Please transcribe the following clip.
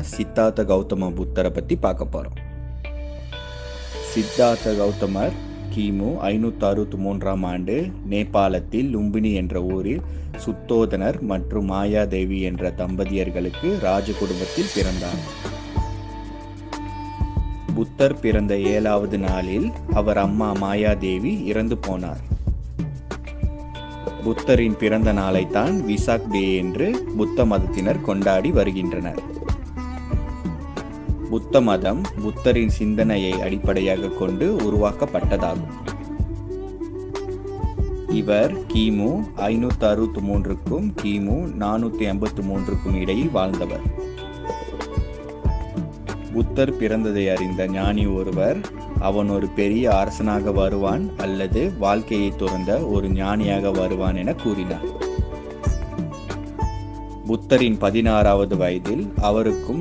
சித்தார்த்த கௌதம புத்தரை பற்றி பார்க்க போகிறோம். சித்தார்த்த கௌதமர் கிமு 563ஆம் ஆண்டு நேபாளத்தில் லும்பினி என்ற ஊரில் சுத்தோதனர் மற்றும் மாயாதேவி என்ற தம்பதியர்களுக்கு ராஜ குடும்பத்தில் பிறந்தார். புத்தர் பிறந்த 7வது நாளில் அவர் அம்மா மாயாதேவி இறந்து போனார். புத்தரின் பிறந்த நாளைத்தான் விசாக் டே என்று புத்த மதத்தினர் கொண்டாடி வருகின்றனர். புத்த மதம் புத்தரின் சிந்தனையை அடிப்படையாக கொண்டு உருவாக்கப்பட்டதாகும். இவர் கிமு 563க்கும் கிமு 483க்கும் இடையில் வாழ்ந்தவர். புத்தர் பிறந்ததை அறிந்த ஞானி ஒருவர் அவன் ஒரு பெரிய அரசனாக வருவான் அல்லது வாழ்க்கையை துறந்த ஒரு ஞானியாக வருவான் என கூறினார். புத்தரின் 16வது வயதில் அவருக்கும்